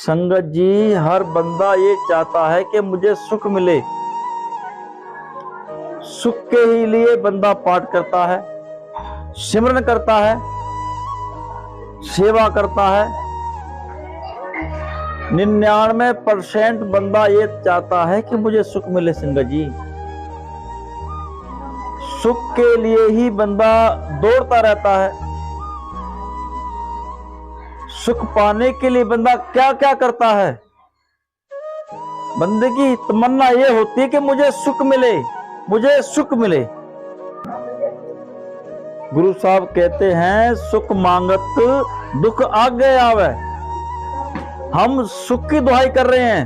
संगत जी, हर बंदा ये चाहता है कि मुझे सुख मिले। सुख के ही लिए बंदा पाठ करता है, सिमरन करता है, सेवा करता है। 99% बंदा ये चाहता है कि मुझे सुख मिले। संगत जी, सुख के लिए ही बंदा दौड़ता रहता है। सुख पाने के लिए बंदा क्या क्या करता है। बंदे की तमन्ना ये होती है कि मुझे सुख मिले, मुझे सुख मिले। गुरु साहब कहते हैं, सुख मांगत दुख आगे आवे। हम सुख की दुहाई कर रहे हैं,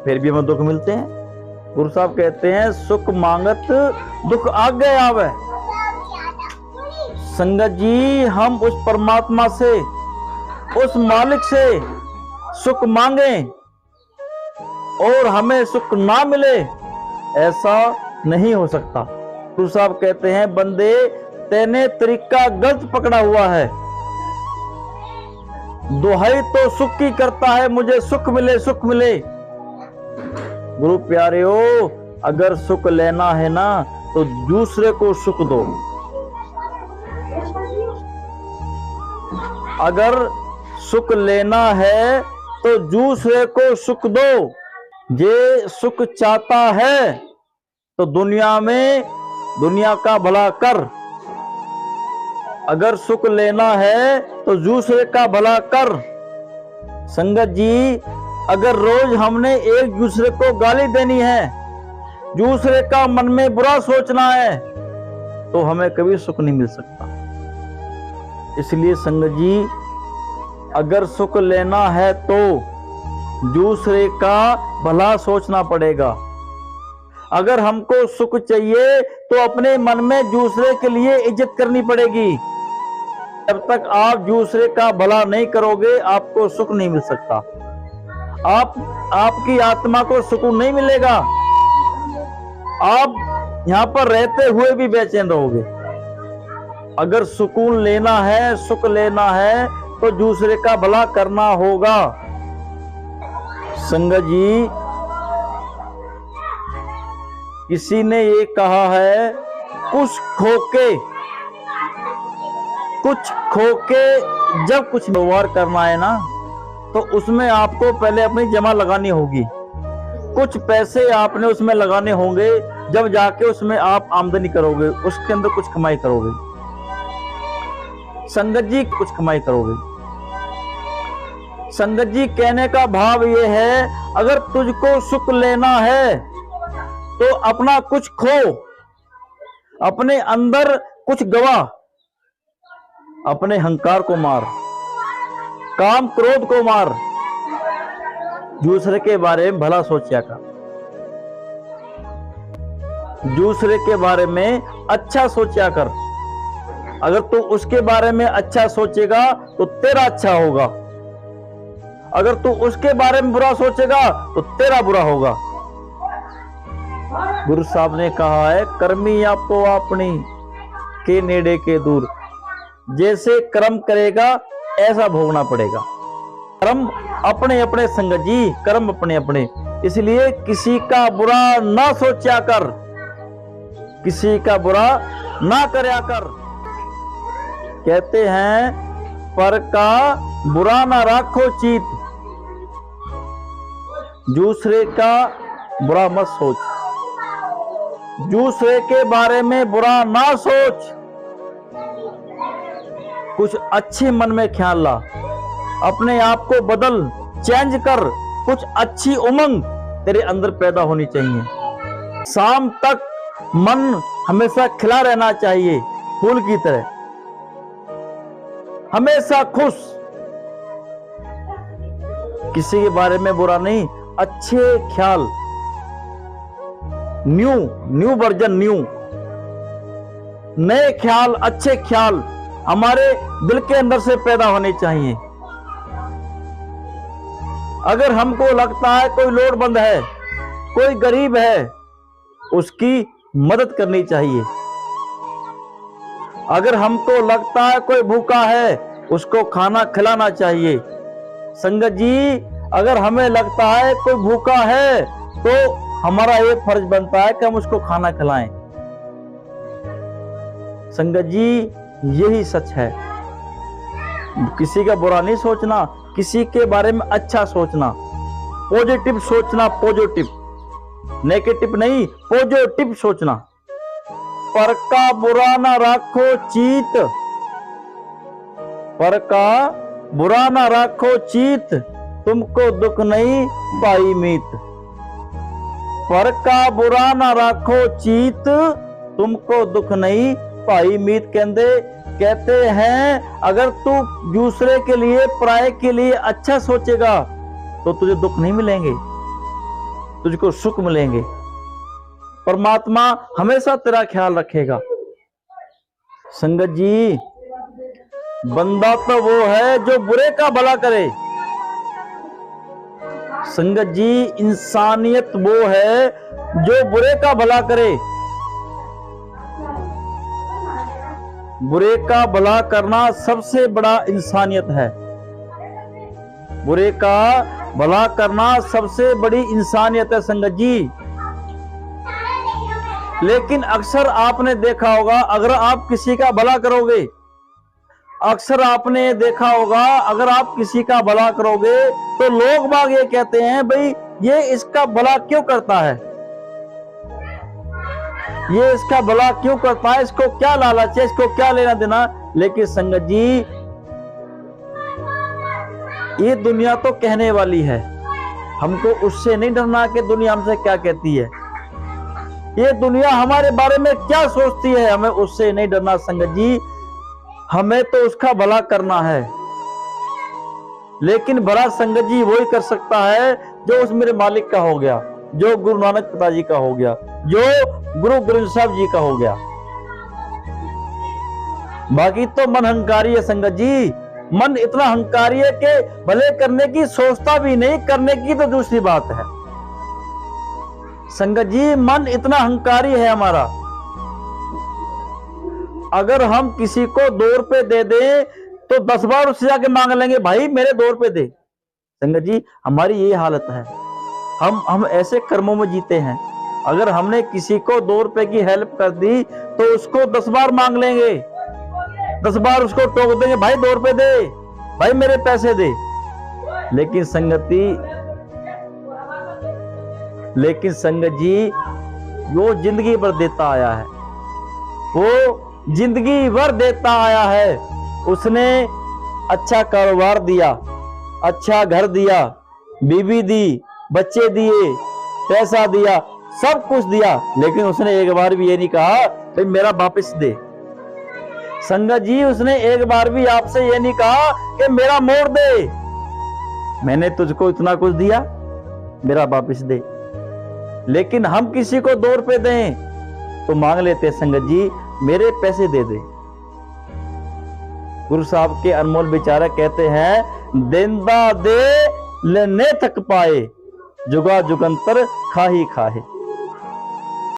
फिर भी हमें दुख मिलते हैं। गुरु साहब कहते हैं, सुख मांगत दुख आगे आवे। संगत जी, हम उस परमात्मा से, उस मालिक से सुख मांगे और हमें सुख ना मिले, ऐसा नहीं हो सकता। गुरु साहब कहते हैं, बंदे तेने तरीका गलत पकड़ा हुआ है। दुहाई तो सुख की करता है, मुझे सुख मिले, सुख मिले। गुरु प्यारेओ, अगर सुख लेना है ना तो दूसरे को सुख दो। अगर सुख लेना है तो दूसरे को सुख दो। जे सुख चाहता है तो दुनिया में दुनिया का भला कर। अगर सुख लेना है तो दूसरे का भला कर। संगत जी, अगर रोज हमने एक दूसरे को गाली देनी है, दूसरे का मन में बुरा सोचना है, तो हमें कभी सुख नहीं मिल सकता। इसलिए संगत जी, अगर सुख लेना है तो दूसरे का भला सोचना पड़ेगा। अगर हमको सुख चाहिए तो अपने मन में दूसरे के लिए इज्जत करनी पड़ेगी। जब तक आप दूसरे का भला नहीं करोगे, आपको सुख नहीं मिल सकता। आपकी आत्मा को सुकून नहीं मिलेगा। आप यहां पर रहते हुए भी बेचैन रहोगे। अगर सुकून लेना है, सुख लेना है, तो दूसरे का भला करना होगा। संगत जी, किसी ने ये कहा है, कुछ खोके जब कुछ व्यवहार करना है ना, तो उसमें आपको पहले अपनी जमा लगानी होगी। कुछ पैसे आपने उसमें लगाने होंगे, जब जाके उसमें आप आमदनी करोगे, उसके अंदर कुछ कमाई करोगे। संगत जी, कुछ कमाई करोगे। संगत जी, कहने का भाव ये है, अगर तुझको सुख लेना है तो अपना कुछ खो, अपने अंदर कुछ गवा, अपने अहंकार को मार, काम क्रोध को मार, दूसरे के बारे में भला सोचा कर, दूसरे के बारे में अच्छा सोचा कर। अगर तू उसके बारे में अच्छा सोचेगा तो तेरा अच्छा होगा। अगर तू उसके बारे में बुरा सोचेगा तो तेरा बुरा होगा। गुरु साहब ने कहा है, कर्मी आपो अपनी के नेड़े के दूर। जैसे कर्म करेगा ऐसा भोगना पड़ेगा। कर्म अपने अपने संगत जी, कर्म अपने अपने। इसलिए किसी का बुरा ना सोचा कर, किसी का बुरा ना करया कर। कहते हैं, पर का बुरा ना राखो चीत, दूसरे का बुरा मत सोच। दूसरे के बारे में बुरा ना सोच, कुछ अच्छे मन में ख्याल ला। अपने आप को बदल, चेंज कर। कुछ अच्छी उमंग तेरे अंदर पैदा होनी चाहिए। शाम तक मन हमेशा खिला रहना चाहिए, फूल की तरह, हमेशा खुश। किसी के बारे में बुरा नहीं, अच्छे ख्याल, न्यू वर्जन, नए ख्याल, अच्छे ख्याल हमारे दिल के अंदर से पैदा होने चाहिए। अगर हमको लगता है कोई लोड़वंद है, कोई गरीब है, उसकी मदद करनी चाहिए। अगर हमको लगता है कोई भूखा है, उसको खाना खिलाना चाहिए। संगत जी, अगर हमें लगता है कोई भूखा है तो हमारा ये फर्ज बनता है कि हम उसको खाना खिलाएं। संगत जी, यही सच है। किसी का बुरा नहीं सोचना, किसी के बारे में अच्छा सोचना, पॉजिटिव सोचना, पॉजिटिव, नेगेटिव नहीं, पॉजिटिव सोचना। पर का बुरा ना राखो चीत, पर का बुरा ना राखो चीत, तुमको दुख नहीं पाई मीत। पर का बुरा ना राखो चीत, तुमको दुख नहीं पाई मीत। कहते हैं अगर तू दूसरे के लिए, पराये के लिए अच्छा सोचेगा तो तुझे दुख नहीं मिलेंगे, तुझको सुख मिलेंगे। परमात्मा हमेशा तेरा ख्याल रखेगा। संगत जी, बंदा तो वो है जो बुरे का भला करे। संगत जी, इंसानियत वो है जो बुरे का भला करे। बुरे का भला करना सबसे बड़ा इंसानियत है। बुरे का भला करना सबसे बड़ी इंसानियत है संगत जी। लेकिन अक्सर आपने देखा होगा, अगर आप किसी का भला करोगे, अक्सर आपने देखा होगा अगर आप किसी का भला करोगे तो लोग बाग ये कहते हैं, भाई ये इसका भला क्यों करता है, ये इसका भला क्यों करता है, इसको क्या लालच है, इसको क्या लेना देना। लेकिन संगत जी, ये दुनिया तो कहने वाली है, हमको उससे नहीं डरना कि दुनिया हमसे क्या कहती है। ये दुनिया हमारे बारे में क्या सोचती है, हमें उससे नहीं डरना संगत जी। हमें तो उसका भला करना है। लेकिन भला संगत जी वही कर सकता है जो उस मेरे मालिक का हो गया, जो गुरु नानक पिताजी का हो गया, जो गुरु ग्रंथ साहब जी का हो गया। बाकी तो मन हंकारी है संगत जी। मन इतना हंकारी है कि भले करने की सोचता भी नहीं, करने की तो दूसरी बात है। संगत जी, मन इतना हंकारी है हमारा। अगर हम किसी को 2 रुपए दे दें तो 10 बार उससे जाके मांग लेंगे, भाई मेरे 2 रुपए दे। संगत जी, हमारी ये हालत है। हम ऐसे कर्मों में जीते हैं। अगर हमने किसी को 2 रुपए की हेल्प कर दी तो उसको 10 बार मांग लेंगे, 10 बार उसको टोक देंगे, भाई 2 रुपए दे, भाई मेरे पैसे दे। लेकिन संगत जी, वो जिंदगी भर देता आया है, वो जिंदगी भर देता आया है। उसने अच्छा कारोबार दिया, अच्छा घर दिया, बीवी दी, बच्चे दिए, पैसा दिया, सब कुछ दिया, लेकिन उसने एक बार भी ये नहीं कहा भाई मेरा वापस दे। संगत जी, उसने एक बार भी आपसे ये नहीं कहा कि मेरा मोड़ दे, मैंने तुझको इतना कुछ दिया, मेरा वापस दे। लेकिन हम किसी को 2 रुपए दें तो मांग लेते संगत जी, मेरे पैसे दे दे। गुरु साहब के अनमोल विचारक कहते हैं, देंदा दे लेने थक पाए, जुगा जुगंतर खाही खाहे।